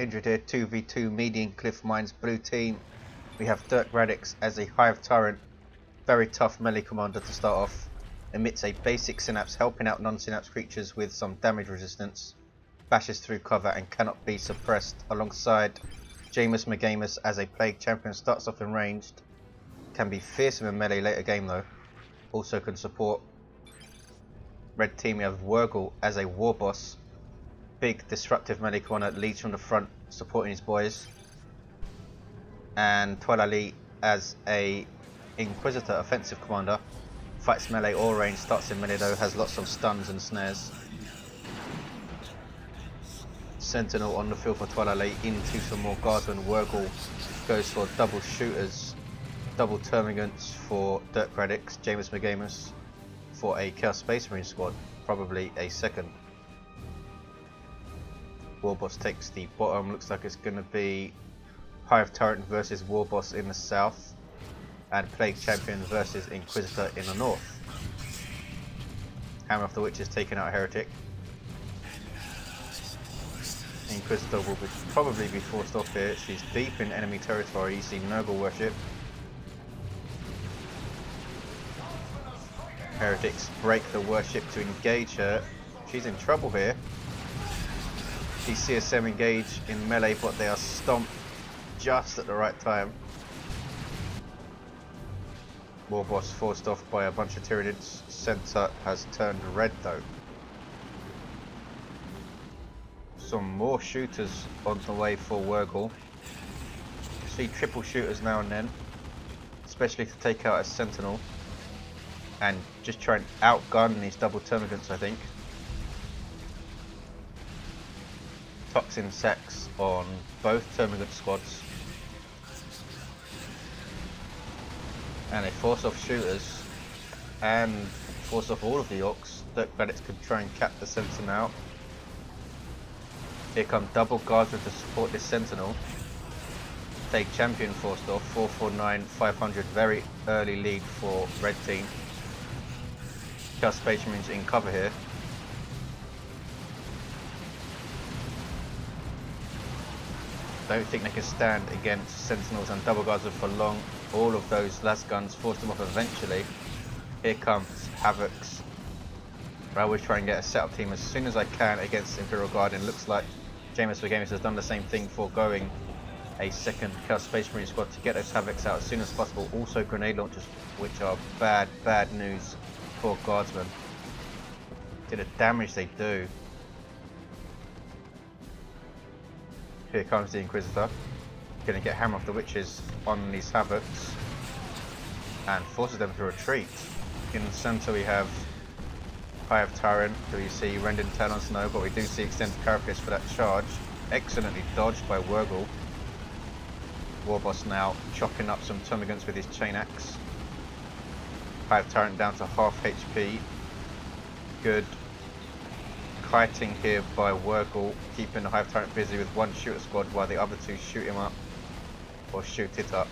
injured here. 2v2 Medean Cliff Mines blue team. We have Dirkradix as a Hive Tyrant. Very tough melee commander to start off. Emits a basic synapse, helping out non-synapse creatures with some damage resistance. Bashes through cover and cannot be suppressed. Alongside JamusMcgamuS as a Plague Champion, starts off in ranged. Can be fearsome in melee later game though. Also can support. Red team, we have Wurgl as a Warboss. Big disruptive melee commander, leads from the front, supporting his boys. And Toilailee as a Inquisitor, offensive commander. Fights melee or range, starts in melee though, has lots of stuns and snares. Sentinel on the field for Toilailee, into some more guardsmen. Wurgl goes for double shooters, double termagants for Dirkradix. JamusMcgamuS for a Chaos Space Marine squad, probably a second. Warboss takes the bottom, looks like it's going to be Hive Tyrant versus Warboss in the south, and Plague Champion versus Inquisitor in the north. Hammer of the Witch is taking out Heretic. Inquisitor will probably be forced off here. She's deep in enemy territory. You see Nurgle worship. Heretics break the worship to engage her. She's in trouble here. See CSM engage in melee, but they are stomped just at the right time. Warboss forced off by a bunch of Tyranids. Center has turned red though. Some more shooters on the way for Wurgl. See triple shooters now and then, especially to take out a Sentinel and just try and outgun these double termagants, I think. Toxin sacks on both termagant squads. And they force off shooters and force off all of the Orks. Dirkradix could try and cap the Sentinel out. Here come double guardsmen to support this Sentinel. Plague Champion forced off. 449, 500, very early lead for red team. Chaos Space Marines in cover here. Don't think they can stand against Sentinels and double guardsmen for long. All of those last guns forced them off eventually. Here comes Havocs. I always try and get a setup team as soon as I can against Imperial Guardian. Looks like JamusMcgamuS has done the same thing, foregoing a second Chaos Space Marine squad to get those Havocs out as soon as possible. Also grenade launchers, which are bad news for Guardsmen. To the damage they do. Here comes the Inquisitor. Gonna get Hammer of the Witches on these Havocs and forces them to retreat. In the center we have Hive Tyrant, who you see rendered turn on snow, but we do see extended carapace for that charge. Excellently dodged by Wurgl. Warboss now chopping up some termagants with his chain axe. Hive Tyrant down to half HP. Good kiting here by Wurgl, keeping the Hive Tyrant busy with one shooter squad while the other two shoot him up, or shoot it up.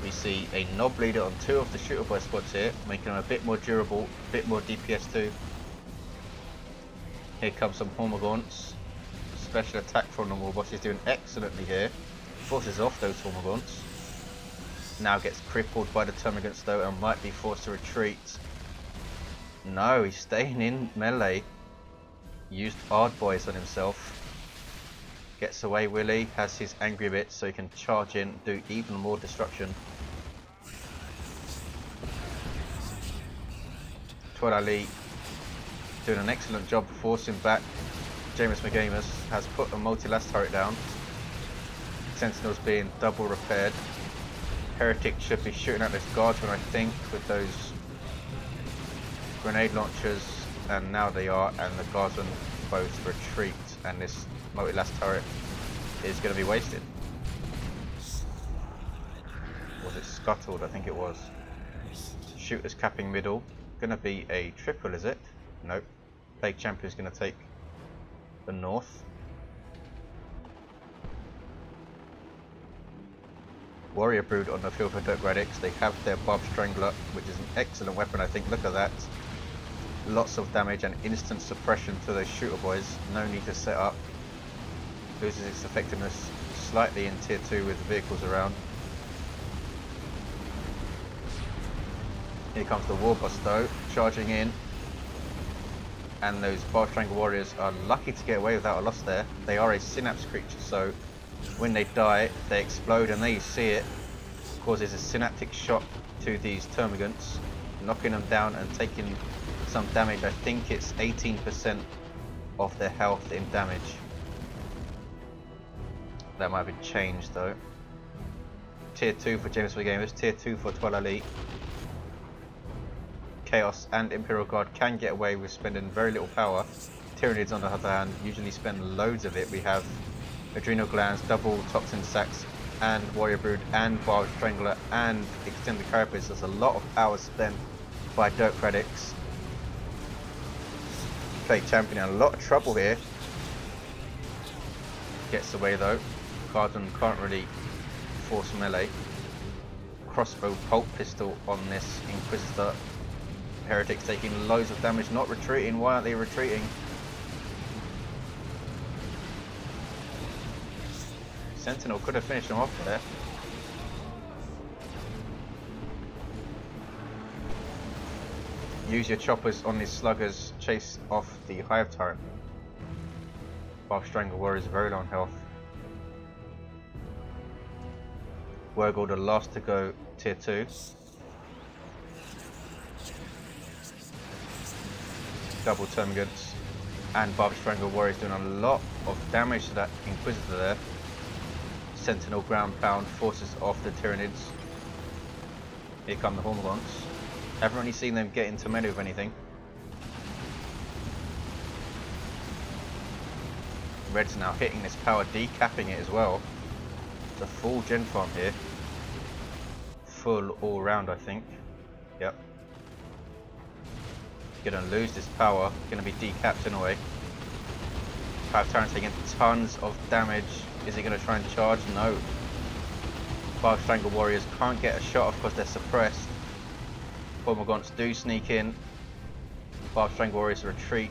We see a knob leader on two of the shooter boy squads here, making them a bit more durable, a bit more DPS too. Here comes some Hormagaunts. Special attack from the Warboss is doing excellently here. Forces off those Hormagaunts. Now gets crippled by the termagants though and might be forced to retreat. No, he's staying in melee. Used hard boys on himself. Gets away Willy, has his angry bits so he can charge in, do even more destruction. Toilailee doing an excellent job forcing back. JamusMcgamuS has put a multi-last turret down. Sentinels being double repaired. Heretic should be shooting at this guardsman, I think, with those grenade launchers, and now they are, and the guardsmen both retreat, and this multi-last turret is going to be wasted. Was it scuttled? I think it was. Shooters capping middle. Going to be a triple, is it? Nope. Plague Champion is going to take the north. Warrior Brood on the field for Dirkradix. They have their Barb Strangler, which is an excellent weapon, I think. Look at that. lots of damage and instant suppression to those shooter boys. No need to set up. Loses its effectiveness slightly in tier 2 with the vehicles around. Here comes the Warboss though, charging in. And those Bar Strangle Warriors are lucky to get away without a loss there. They are a synapse creature, so when they die, they explode, and there you see it. Causes a synaptic shock to these termagants, knocking them down and taking some damage. I think it's 18% of their health in damage. That might have been changed though. Tier 2 for JamusMcgamuS, Tier 2 for Toilailee. Chaos and Imperial Guard can get away with spending very little power. Tyranids on the other hand usually spend loads of it. We have Adrenal Glands, double Toxin Sacs, and Warrior Brood, and Bar Strangler, and Extended Carapace. There's a lot of power spent by Dirkradix. Plague Champion in a lot of trouble here. Gets away though. Guardian can't really force melee. Crossbow Bolt Pistol on this Inquisitor. Heretics taking loads of damage, not retreating. Why aren't they retreating? Sentinel could have finished them off there. Use your choppers on these sluggers, chase off the Hive Tyrant. Bar Strangle Warrior is very low on health. Wurgl the last to go, tier 2. Double termagants, and Bar Strangle Warrior is doing a lot of damage to that Inquisitor there. Sentinel ground pound forces off the Tyranids. Here come the Hormagaunts. Haven't really seen them get into melee with anything. Red's now hitting this power, decapping it as well. It's a full gen farm here. Full all round, I think. Yep. Gonna lose this power, gonna be decapped in a way. Hive Tyrant taking tons of damage. Is he gonna try and charge? No. Bar Strangle Warriors can't get a shot off because they're suppressed. Hormagaunts do sneak in. Bar Strangle Warriors retreat.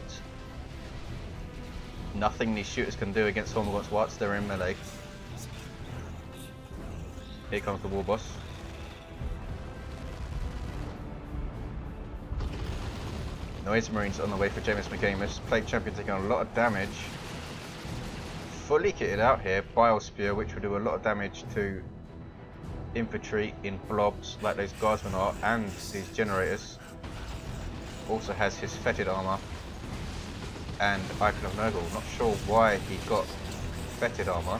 Nothing these shooters can do against Hormagaunts whilst they're in melee. Here comes the Warboss. Noise Marines on the way for JamusMcgamuS. Plague Champion taking a lot of damage. Fully kitted out here. Bile Spear, which will do a lot of damage to infantry in blobs like those guardsmen are, and these generators. Also has his fetid armor and Icon of Nurgle. Not sure why he got fetid armor.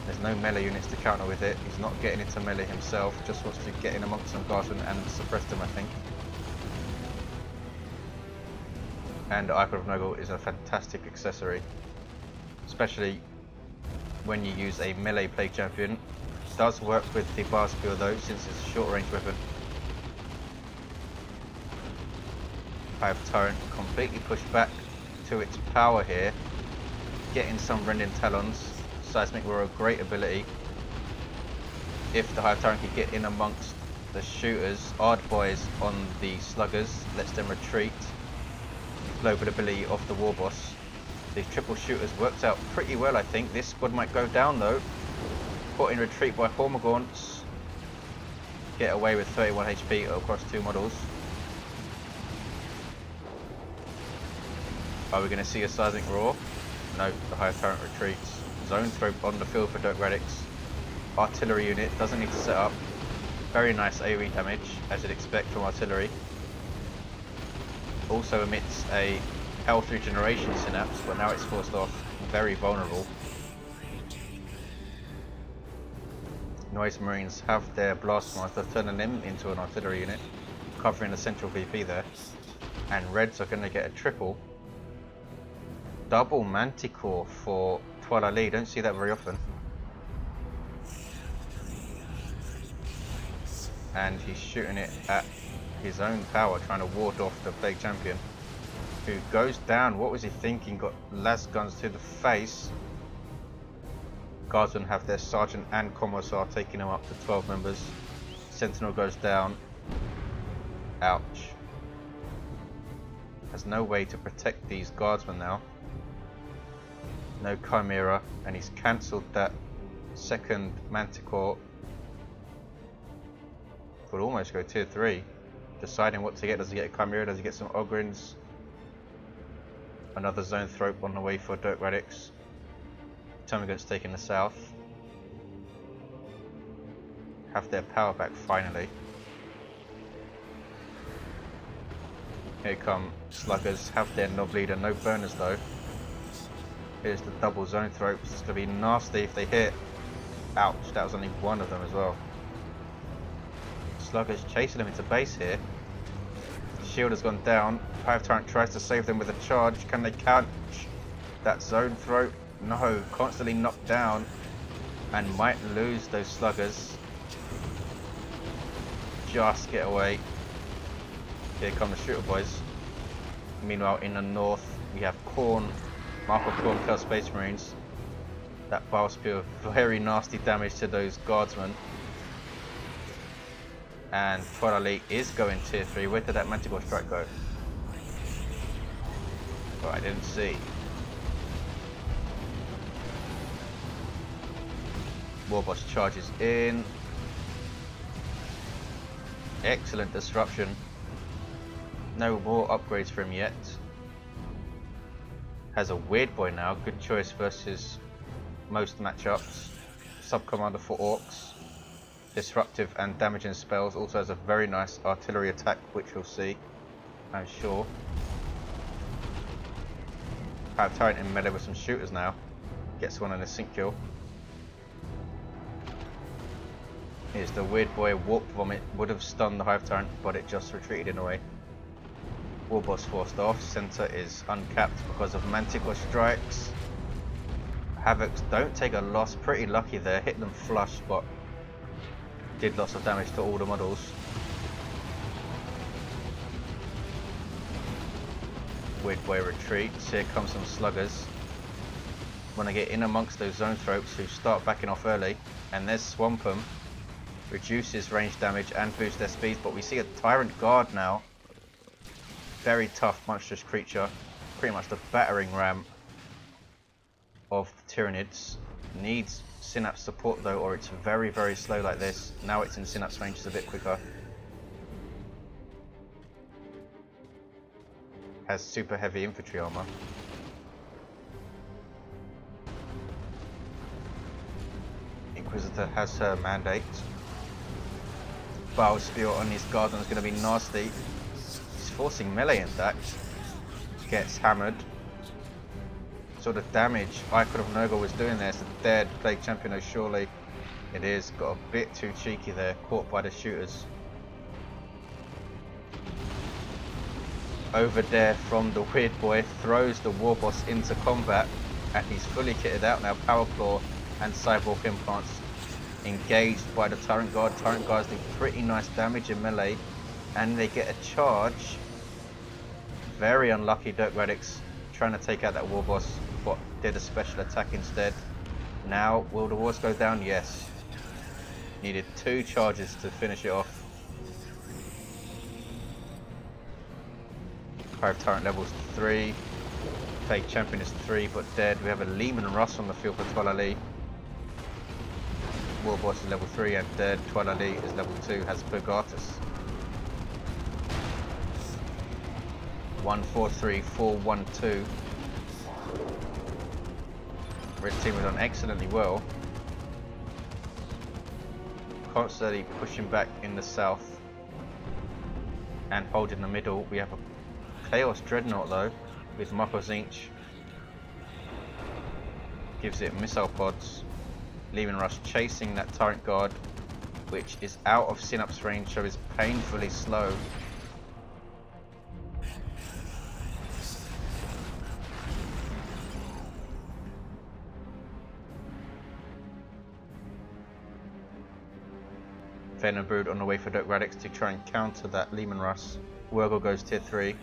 There's no melee units to counter with it. He's not getting into melee himself. Just wants to get in amongst some guardsmen and suppress them, I think. And Icon of Nurgle is a fantastic accessory, especially when you use a melee Plague Champion. Does work with the Bar Spear though, since it's a short range weapon. Hive Tyrant completely pushed back to its power here, getting some Rending Talons. Seismic were a great ability. If the Hive Tyrant could get in amongst the shooters, Ard Boys on the sluggers, lets them retreat. Global ability of the Warboss. These triple shooters worked out pretty well, I think. This squad might go down though. Caught in retreat by Hormagaunts. Get away with 31 HP across 2 models. Are we going to see a seismic roar? No, the Hive Tyrant retreats. Zone throw on the field for Dirkradix. Artillery unit, doesn't need to set up. Very nice AoE damage, as you'd expect from artillery. Also emits a health regeneration synapse, but now it's forced off. Very vulnerable. Noise Marines have their Blastmaster, turning them into an artillery unit, covering the central VP there. And Reds are going to get a triple. Double Manticore for Toilailee, don't see that very often. And he's shooting it at his own power, trying to ward off the Plague Champion, who goes down. What was he thinking? Got las guns to the face. Guardsmen have their Sergeant and Commissar, taking him up to 12 members. Sentinel goes down. Ouch. Has no way to protect these guardsmen now. No Chimera, and he's cancelled that second Manticore. Could almost go tier 3. Deciding what to get. Does he get a Chimera? Does he get some Ogrins? Another Zone Thrope on the way for Dirkradix. Termagant's taking the south. Have their power back finally. Here come Sluggers, have their Knob Leader, no burners though. Here's the double Zone Thropes. It's going to be nasty if they hit. Ouch, that was only one of them as well. Sluggers chasing them into base here. Shield has gone down. Hive Tyrant tries to save them with a charge. Can they catch that Zone Thrope? No, constantly knocked down and might lose those Sluggers. Just get away. Here come the Shooter Boys. Meanwhile, in the north, we have Khorne, Mark of Khorne, Chaos Space Marines. That Bile Spear, very nasty damage to those guardsmen. And Toilailee is going tier 3. Where did that Manticore strike go? Oh, I didn't see. Warboss charges in. Excellent disruption. No more upgrades for him yet. Has a Weird Boy now. Good choice versus most matchups. Sub-commander for Orks. Disruptive and damaging spells. Also has a very nice artillery attack, which we'll see, I'm sure. Hive Tyrant in melee with some shooters now. Gets one on a sync kill. Here's the Weird Boy. Warp Vomit would have stunned the Hive Tyrant, but it just retreated in a way. Warboss forced off. Center is uncapped because of Manticore strikes. Havocs don't take a loss. Pretty lucky there. Hit them flush, but did lots of damage to all the models. Weird Boy retreats. Here comes some Sluggers. When I get in amongst those Zone Thropes who start backing off early, and there's Swamp 'em. Reduces range damage and boosts their speed, but we see a Tyrant Guard now. Very tough, monstrous creature. Pretty much the battering ram of the Tyranids. Needs Synapse support though, or it's very, very slow like this. Now it's in Synapse range, it's a bit quicker. Has super heavy infantry armor. Inquisitor has her mandate. Bile Spear on his Guardian is going to be nasty. He's forcing melee in fact. Gets hammered. Sort of damage Icon of Nurgle was doing there. It's a dead Plague Champion, oh surely. It is. Got a bit too cheeky there. Caught by the shooters. Over there from the Weird Boy. Throws the Warboss into combat. And he's fully kitted out now. Power Claw and Cyborg Implants. Engaged by the Tyrant Guard. Tyrant Guards do pretty nice damage in melee. And they get a charge. Very unlucky Dirkradix trying to take out that Warboss, but did a special attack instead. Now, will the wars go down? Yes. Needed 2 charges to finish it off. Hive Tyrant levels 3. Plague Champion is 3, but dead. We have a Leman Russ on the field for Toilailee. Warboss is level 3 and dead. Toilailee is level 2, has Purgatus. 1-4-3-4-1-2. Red team has done excellently well. Constantly pushing back in the south and holding the middle. We have a Chaos Dreadnought though with Mako Zinch. Gives it missile pods. Leman Rush chasing that Tyrant Guard, which is out of Synapse range, so is painfully slow. Venom Brood on the way for Dirkradix to try and counter that Leman Russ. Wurgl goes tier 3.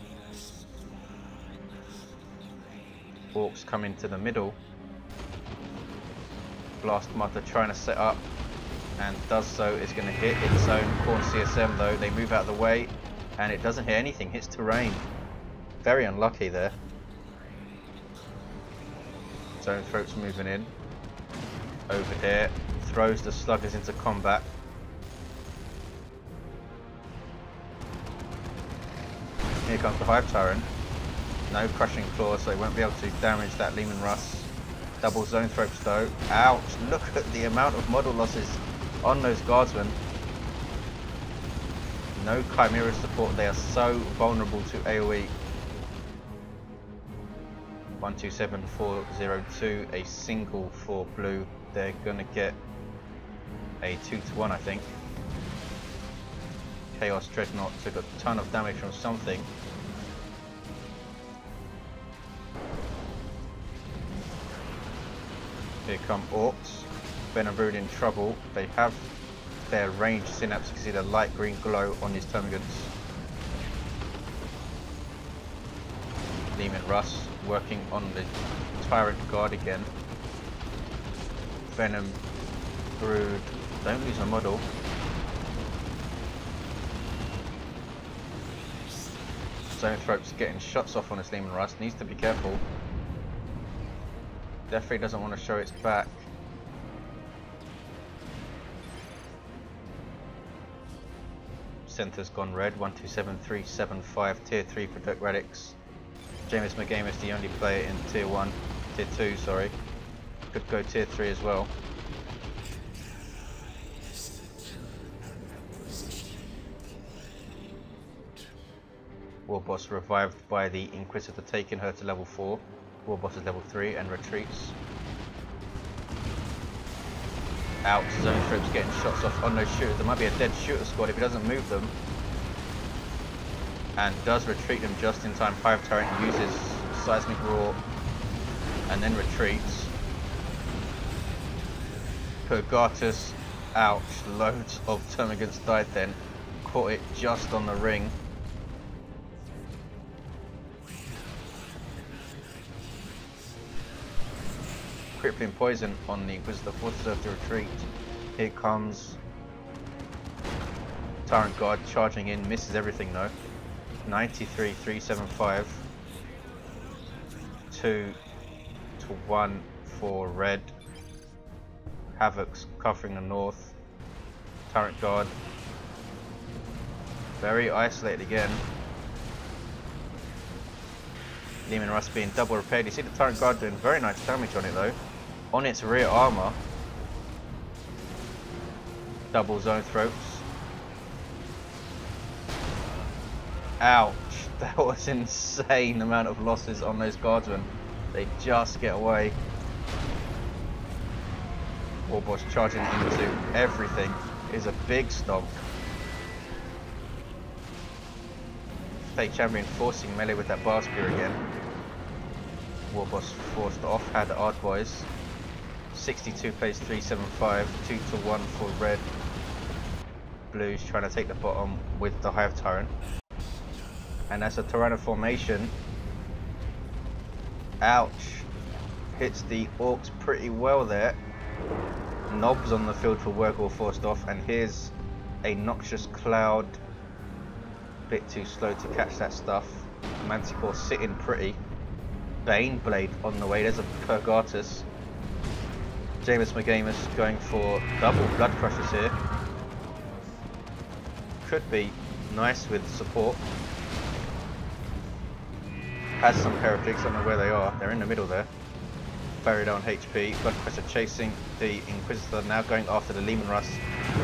Orks come into the middle. Blast Mother trying to set up and does so. Is going to hit its own Khorne CSM though. They move out of the way and it doesn't hit anything, hits terrain. Very unlucky there. Zone Throat's moving in. Over here. Throws the sluggers into combat. Here comes the Hive Tyrant. No crushing claws, so he won't be able to damage that Leman Russ. Double Zone Throats though. Ouch! Look at the amount of model losses on those guardsmen. No Chimera support, they are so vulnerable to AoE. 127402, a single for blue. They're gonna get a 2-1, I think. Chaos Dreadnought took a ton of damage from something. Here come Orks. Venom Brood in trouble. They have their ranged synapse. You can see the light green glow on these termagants. Leman Russ working on the Tyrant guard again. Venom Brood. Don't lose a model. Zone Throat's getting shots off on this Leman Russ. Needs to be careful. Definitely doesn't want to show its back. Center's gone red. 127375 tier 3 for Dirkradix. JamusMcgamuS the only player in tier 1, tier 2, sorry. Could go tier 3 as well. Warboss revived by the Inquisitor, taking her to level 4. Warboss is level 3 and retreats. Out, Zone Throat's getting shots off on those shooters. There might be a dead shooter squad if he doesn't move them. And does retreat them just in time. Hive Tyrant uses Seismic Roar and then retreats. Purgatus, ouch, loads of termagants died then. Caught it just on the ring. Crippling poison on the Inquisitor, forces her to retreat. Here comes Tyrant Guard charging in, misses everything though. 93,375. 2-1 for red. Havoc's covering the north. Tyrant Guard very isolated again. Leman Russ being double repaired. You see the Tyrant Guard doing very nice damage on it though. On its rear armor. Double Zone Throats. Ouch, that was insane amount of losses on those guardsmen. They just get away. Warboss charging into everything is a big stomp. Fake Champion forcing melee with that bar spear again. Warboss forced off, had the Ard Boys. 62 plays 375, 2-1 for red. Blue's trying to take the bottom with the Hive Tyrant. And that's a Tyrannid formation. Ouch. Hits the Orks pretty well there. Knobs on the field for Wurgl forced off, and here's a Noxious Cloud. Bit too slow to catch that stuff. Manticore sitting pretty. Baneblade on the way, there's a Purgatus. JamusMcgamuS going for double Blood Crushers here. Could be nice with support. Has some Heretics, I don't know where they are. They're in the middle there. Buried on HP. Blood Crusher chasing the Inquisitor, now going after the Leman Russ.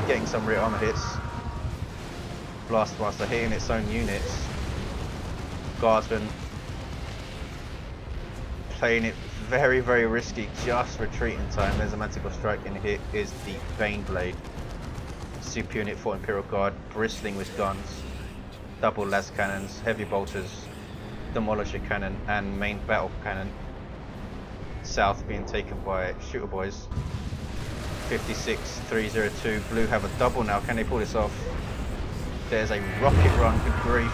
Getting some rear armor hits. Blastmaster hitting its own units. Guardsman playing it very, very risky, just retreating time. There's a Manticore Strike, and here is the Baneblade. Super unit for Imperial Guard, bristling with guns. Double las cannons, heavy bolters, demolisher cannon, and main battle cannon. South being taken by shooter boys. 56,302. Blue have a double now. Can they pull this off? There's a rocket run, good grief.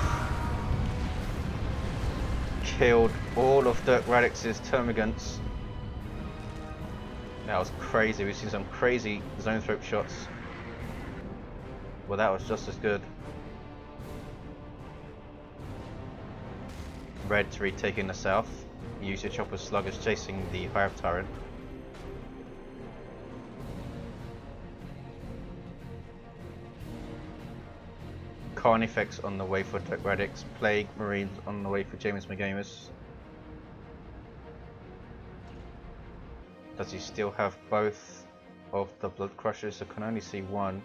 Killed all of Dirkradix's termagants. That was crazy. We've seen some crazy Zone Throat shots. Well, that was just as good. Red's retaking the south. Use your chopper sluggers chasing the Hive Tyrant. Carnifex on the way for Dirkradix. Plague Marines on the way for JamusMcgamuS. Does he still have both of the Blood Crushers? I can only see one.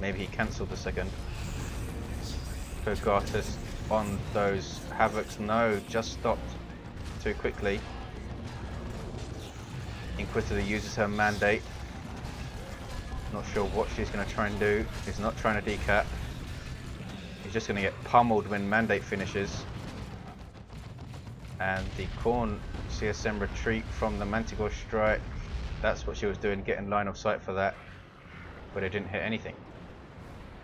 Maybe he cancelled the second. Purgatus on those Havocs. No, just stopped too quickly. Inquisitor uses her mandate. Not sure what she's going to try and do. He's not trying to decap. He's just going to get pummeled when mandate finishes. And the Khorne CSM retreat from the Manticore strike. That's what she was doing, getting line of sight for that. But it didn't hit anything.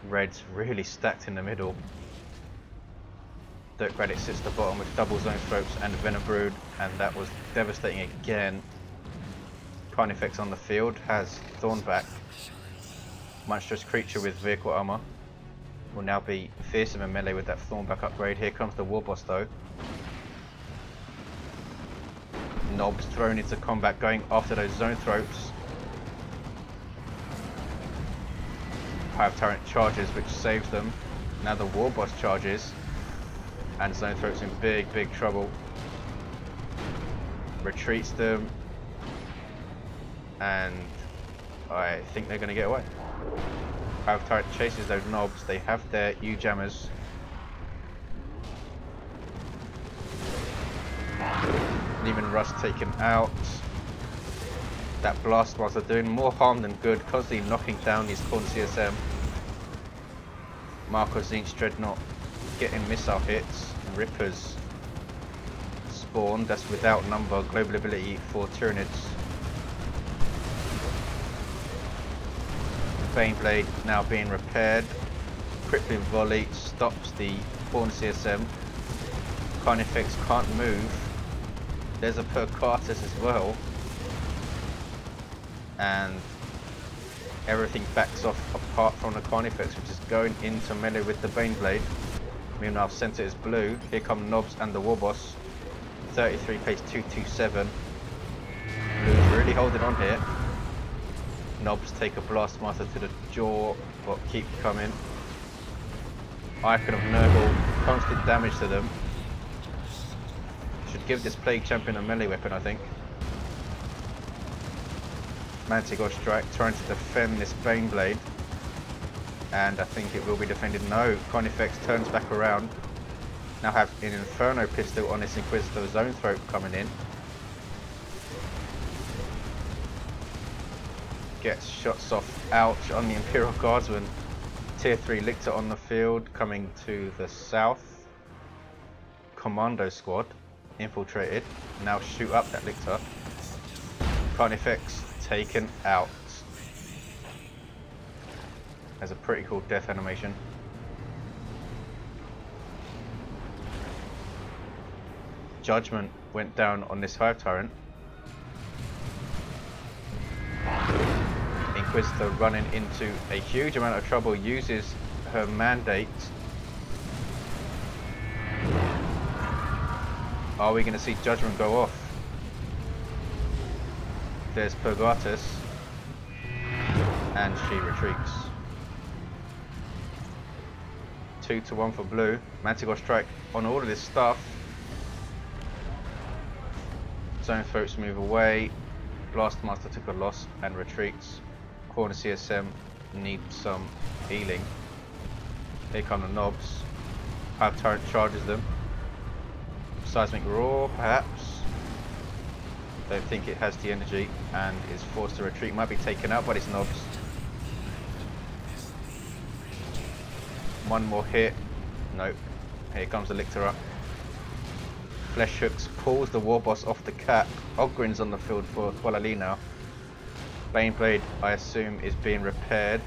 Red's really stacked in the middle. Dirkradix sits at the bottom with double Zone Throats and Venom Brood, and that was devastating again. Carnifex on the field has Thornback. Monstrous creature with vehicle armor. Will now be fearsome in melee with that Thornback upgrade. Here comes the Warboss though. Knobs thrown into combat, going after those Zone Throats. Hive Tyrant charges, which saves them. Now the Warboss charges. And Zone Throat's in big trouble. Retreats them. And I think they're going to get away. Hive Tyrant chases those knobs. They have their U-jammers. Demon Rust taken out. That blast was doing more harm than good, constantly knocking down these Khorne CSM. Marco Zinch Dreadnought getting missile hits. Rippers spawn. That's without number. Global ability for Tyranids. Baneblade now being repaired. Crippling Volley stops the Khorne CSM. Carnifex can't move. There's a Purgatus as well. And everything backs off apart from the Carnifex, which is going into melee with the Baneblade. Meanwhile, center is blue. Here come Knobs and the Warboss. 33 pace 227. Blue's really holding on here. Knobs take a Blastmaster to the jaw, but keep coming. Icon of Nurgle, constant damage to them. Should give this Plague Champion a melee weapon, I think. Manticore strike, trying to defend this Baneblade. And I think it will be defended. No, Carnifex turns back around. Now have an Inferno pistol on this Inquisitor Zone Throat coming in. Gets shots off. Ouch on the Imperial Guardsman. Tier 3 Lictor on the field, coming to the south. Commando squad infiltrated. Now shoot up that Lictor. Carnifex taken out. Has a pretty cool death animation. Judgment went down on this Hive Tyrant. Inquisitor running into a huge amount of trouble, uses her mandate. Are we going to see Judgment go off? There's Purgatus. And she retreats. 2-1 for blue. Manticore strike on all of this stuff. Zone Throats move away. Blastmaster took a loss and retreats. Khorne CSM need some healing. Here come the Knobs. Hive Tyrant charges them. Seismic Roar, perhaps. Don't think it has the energy and is forced to retreat. Might be taken out by these Knobs. One more hit. Nope. Here comes the Lictor up. Flesh Hooks pulls the Warboss off the cap. Ogren's on the field for Toilailee now. Baneblade, I assume, is being repaired.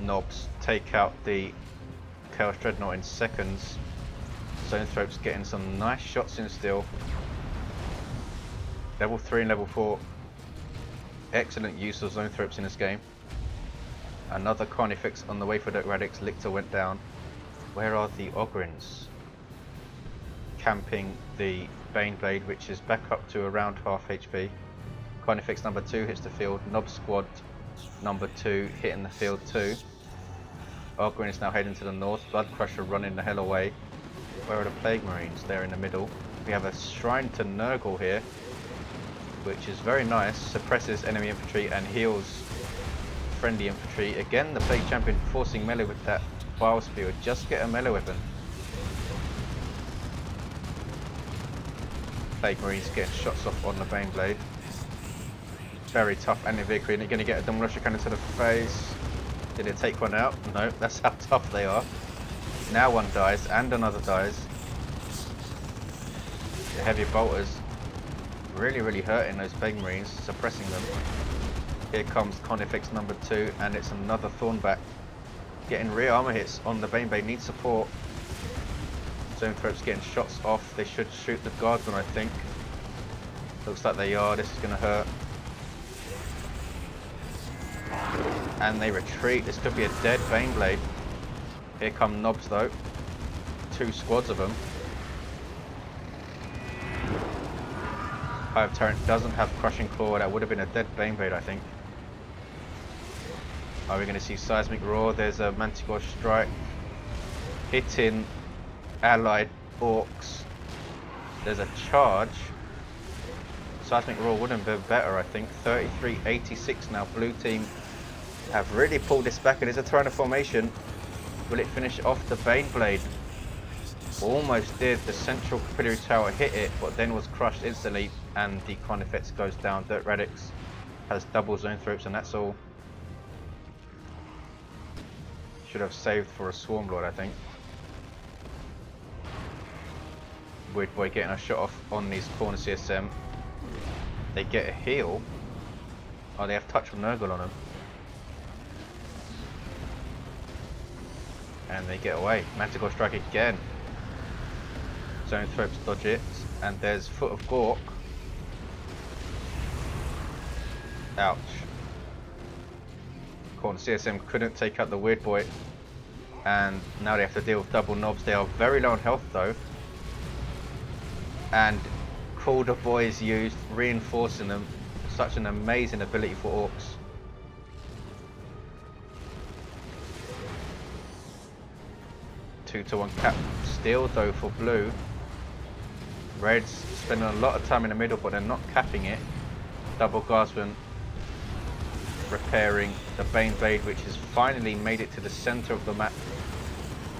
Knobs take out the Chaos Dreadnought in seconds. Zone Throat's getting some nice shots in still. Level 3 and level 4. Excellent use of Zone Throats in this game. Another Carnifex on the way for Dirkradix. Lictor went down. Where are the Ogrins? Camping the Baneblade, which is back up to around half HP. Carnifex number 2 hits the field. Nob Squad number 2 hitting the field too. Ogryn is now heading to the north. Blood Crusher running the hell away. Where are the Plague Marines? They're in the middle. We have a Shrine to Nurgle here, which is very nice. Suppresses enemy infantry and heals friendly infantry. Again, the Plague Champion forcing melee with that Bile Spear. Just get a melee weapon. Plague Marines getting shots off on the Baneblade. Very tough anti-vehicle. You're going to get a Demolisher Cannon to the face. Did it take one out? No, that's how tough they are. Now one dies and another dies. The heavy bolters really hurting those Plague Marines, suppressing them. Here comes Carnifex number 2 and it's another Thornback. Getting rear armor hits on the Baneblade, needs support. Zone Throats getting shots off. They should shoot the Guardsmen, I think. Looks like they are. This is going to hurt. And they retreat. This could be a dead Baneblade. Here come Nobs though. 2 squads of them. Hive Tyrant doesn't have Crushing Claw. That would have been a dead Baneblade, I think. Are we going to see Seismic Roar? There's a Manticore Strike hitting allied Orks. There's a charge. Seismic Roar would have been better, I think. 33-86 now. Blue team have really pulled this back. It is a Tyrant formation. Will it finish off the Baneblade? Almost did. The central capillary tower hit it, but then was crushed instantly, and the Carnifex goes down. Dirkradix has double Zone Throats, and that's all. Should have saved for a Swarm Lord, I think. Weird Boy getting a shot off on these corner CSM. They get a heal. Oh, they have touch from Nurgle on them. And they get away. Manticore Strike again. Zone Throats dodge it. And there's Foot of Gork. Ouch. Corner CSM couldn't take out the Weird Boy. And now they have to deal with double Nobs. They are very low on health though. And Calder Boy is used, reinforcing them. Such an amazing ability for Orks. Two to 1 cap still though for blue. Reds spending a lot of time in the middle, but they're not capping it. Double Guardsman repairing the Baneblade, which has finally made it to the center of the map.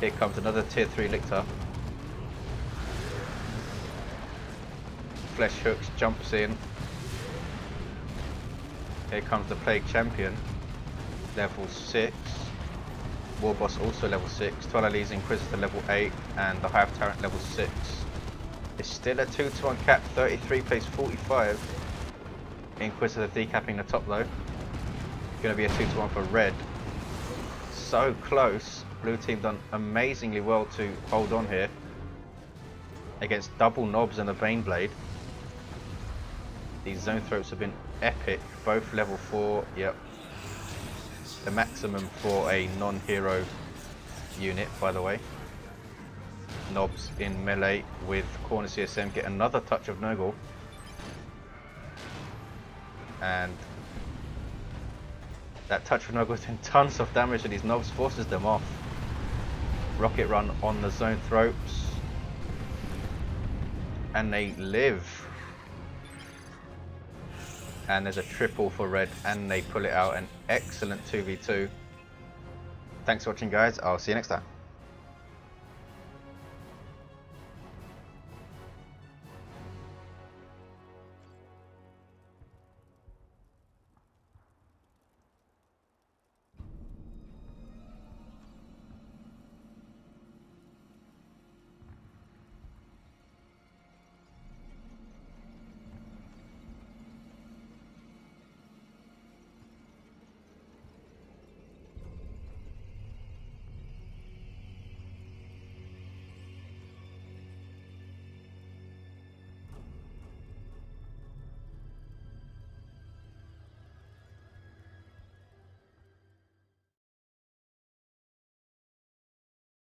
Here comes another tier 3 Lictor. Flesh Hooks jumps in. Here comes the Plague Champion, level 6. Warboss also level 6. Toilaillee's Inquisitor level 8, and the Hive Tyrant level 6. It's still a 2-to-1 cap. 33 plays 45. Inquisitor decapping the top though. Going to be a 2-to-1 for red. So close. Blue team done amazingly well to hold on here against double Nobs and the Baneblade. These Zone Throats have been epic. Both level 4. Yep. The maximum for a non-hero unit, by the way. Nobs in melee with corner CSM get another touch of Nurgle. And that touch from Nurgle is doing tons of damage, and these Nobs forces them off. Rocket Run on the Zone Throats. And they live. And there's a triple for red, and they pull it out. An excellent 2v2. Thanks for watching, guys. I'll see you next time.